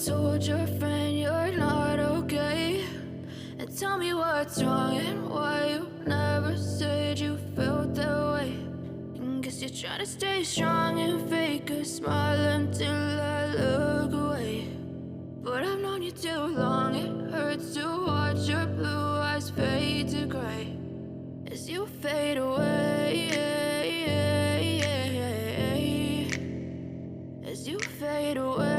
told your friend you're not okay, and tell me what's wrong and why you never said you felt that way. And guess you're trying to stay strong and fake a smile until I look away. But I've known you too long, it hurts to watch your blue eyes fade to gray as you fade away, as you fade away.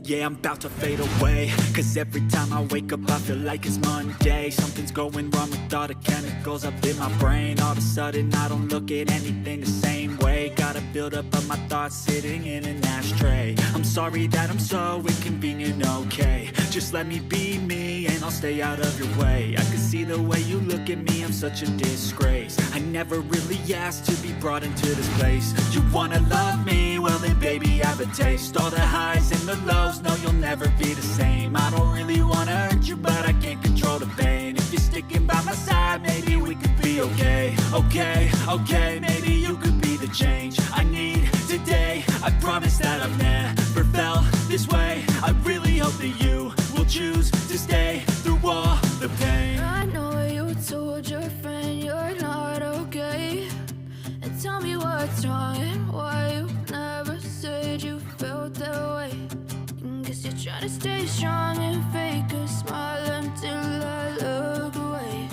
Yeah, I'm about to fade away, cause every time I wake up I feel like it's Monday. Something's going wrong with all the chemicals up in my brain. All of a sudden I don't look at anything the same way. Got a buildup of my thoughts sitting in an ashtray. I'm sorry that I'm so inconvenient, okay. Just let me be me and I'll stay out of your way. I can see the way you look at me, I'm such a disgrace. I never really asked to be brought into this place. You wanna love me? Well then baby have a taste. All the highs and the lows, no you'll never be the same. I don't really wanna hurt you but I can't control the pain. If you're sticking by my side maybe we could be okay. Okay, maybe you could be the change I need today. I promise that I've never felt this way. I really hope that you will choose to stay through all the pain. I know you told your friend you're not okay, and tell me what's wrong and why you never said you felt that way. And guess you're trying to stay strong and fake a smile until I look away.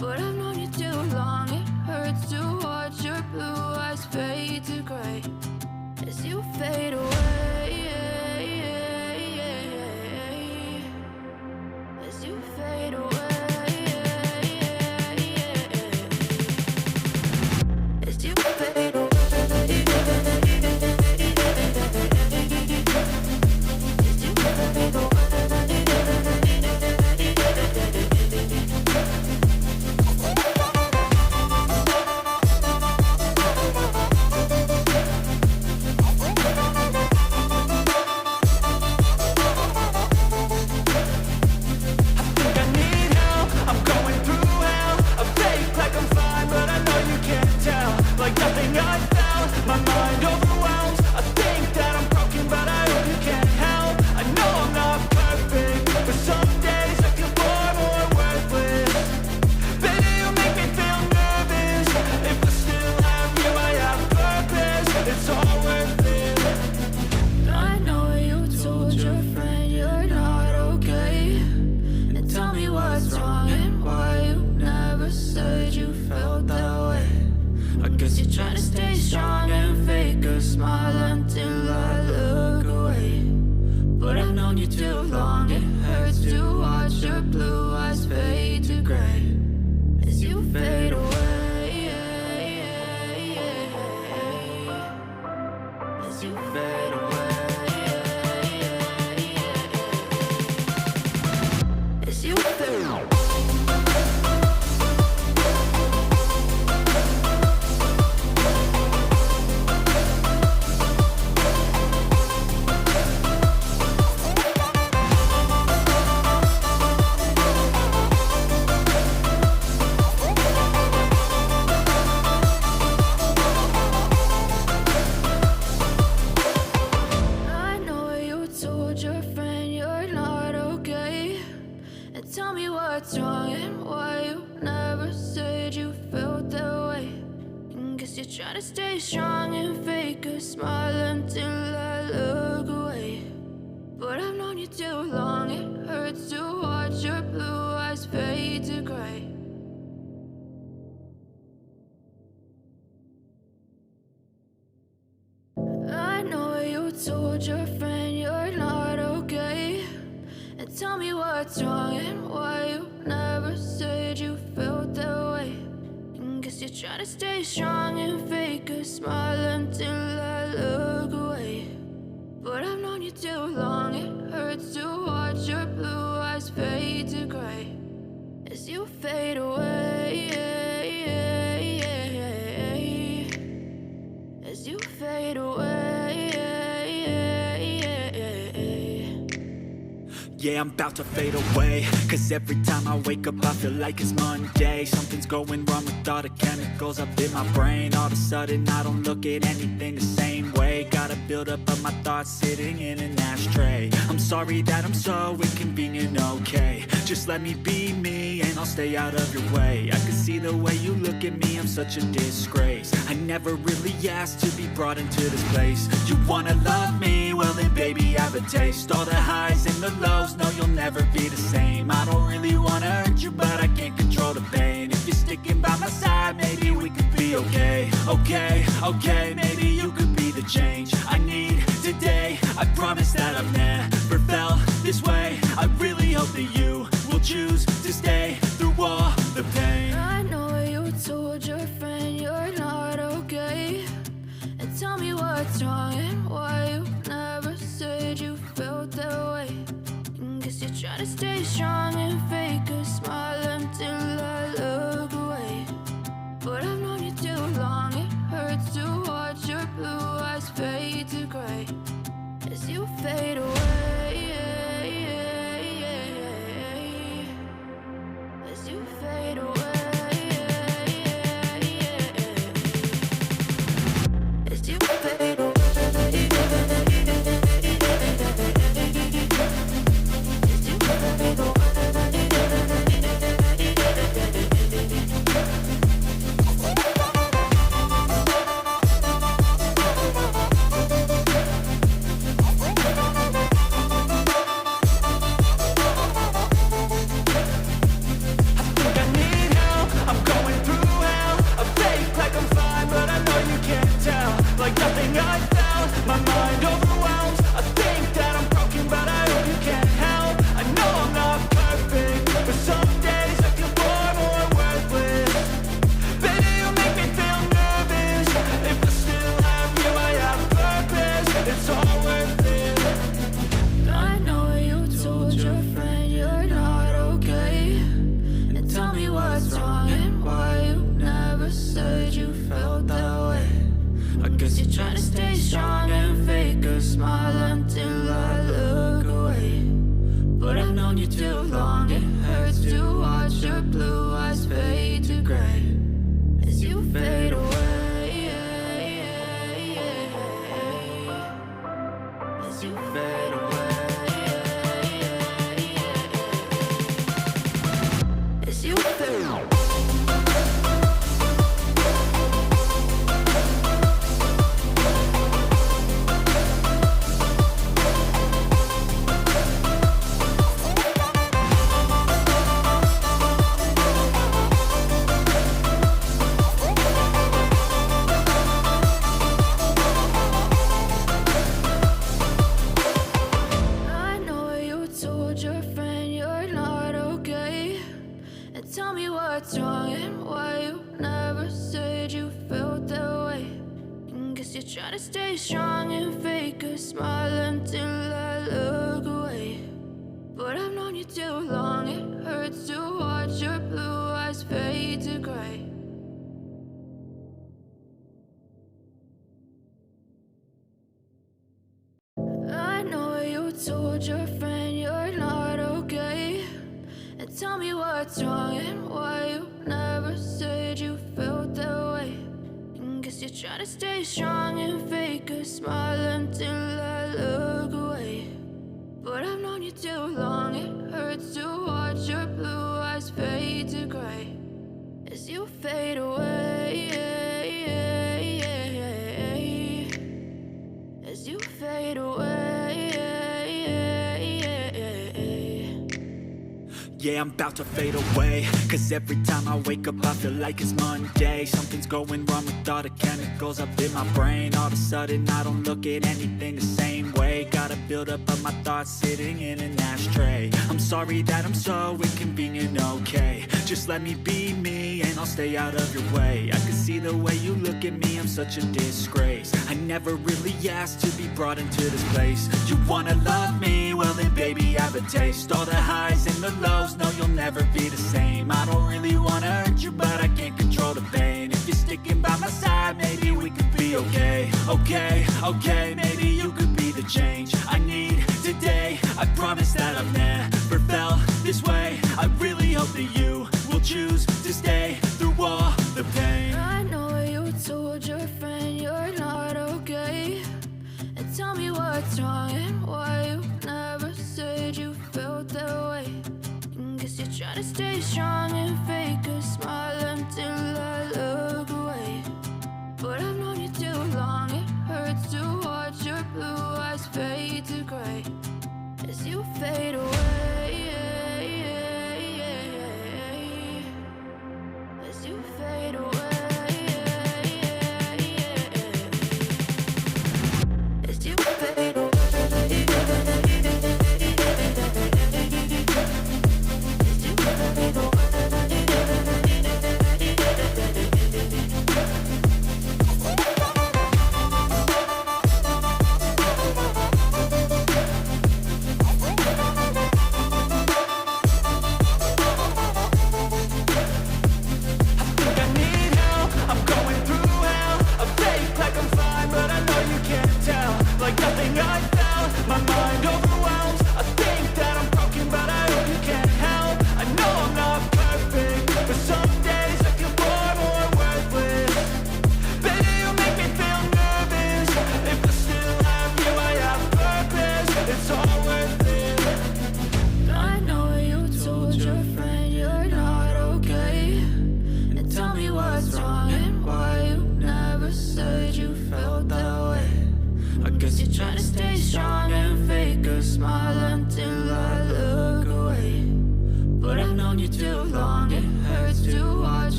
But I've known you too long, it hurts to watch your blue eyes fade to gray as you fade away, as you fade away, as you fade away. Told your friend you're not okay, and tell me what's wrong and why you never said you felt that way. And guess you're trying to stay strong and fake a smile until I look away. But I've known you too long, it hurts to watch your blue eyes fade to gray as you fade away, as you fade away. Yeah, I'm about to fade away, cause every time I wake up I feel like it's Monday. Something's going wrong with all the chemicals up in my brain. All of a sudden I don't look at anything the same way. Got a buildup of my thoughts sitting in an ashtray. I'm sorry that I'm so inconvenient, okay. Just let me be me and I'll stay out of your way. I can see the way you look at me, I'm such a disgrace. I never really asked to be brought into this place. You wanna love me? Well then baby have a taste. All the highs and the lows, no you'll never be the same. I don't really wanna hurt you but I can't control the pain. If you're sticking by my side maybe we could be okay. Okay, maybe you could be the change I need today. I promise that I've never felt this way. I really hope that you will choose to stay through all the pain. I know you told your friend you're not okay, and tell me what's wrong and why you never said you felt that way. Guess you're trying to stay strong and fake a smile until I look away. But I've known you too long, it hurts to watch your blue eyes fade to gray as you fade away. As you fade away. As you fade away. Try to stay strong and fake a smile until I look away. But I've known you too long, it hurts to watch your blue eyes fade to gray. I know you told your friend you're not okay, and tell me what's wrong and why you never said you felt that way. Guess you're trying to stay strong and fake a smile until I look away. But I've known you too long, it hurts to watch your blue eyes fade to gray as you fade away. As you fade away. Yeah, I'm about to fade away, cause every time I wake up I feel like it's Monday. Something's going wrong with all the chemicals up in my brain. All of a sudden I don't look at anything the same way. Got a buildup of my thoughts sitting in an ashtray. I'm sorry that I'm so inconvenient, okay. Just let me be me and I'll stay out of your way. I can see the way you look at me, I'm such a disgrace. I never really asked to be brought into this place. You wanna love me? Well then baby have a taste. All the highs and the lows, no you'll never be the same. I don't really wanna hurt you but I can't control the pain. If you're sticking by my side maybe we could be okay. Okay, maybe you could be the change I need today. I promise that I've never what's wrong and why you never said you felt that way. Guess you're trying to stay strong and fake a smile until I look away. But I've known you too long, it hurts to watch your blue eyes fade to gray as you fade away. As you fade away. As you fade away.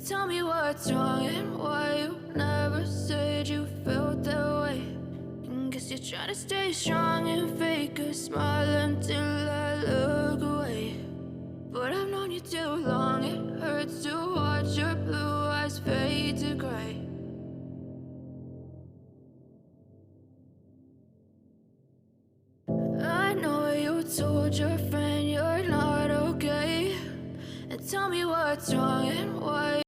Tell me what's wrong and why you never said you felt that way. Guess you're trying to stay strong and fake a smile until I look away. But I've known you too long, it hurts to watch your blue eyes fade to gray. I know you told your friend you're not okay. And tell me what's wrong and why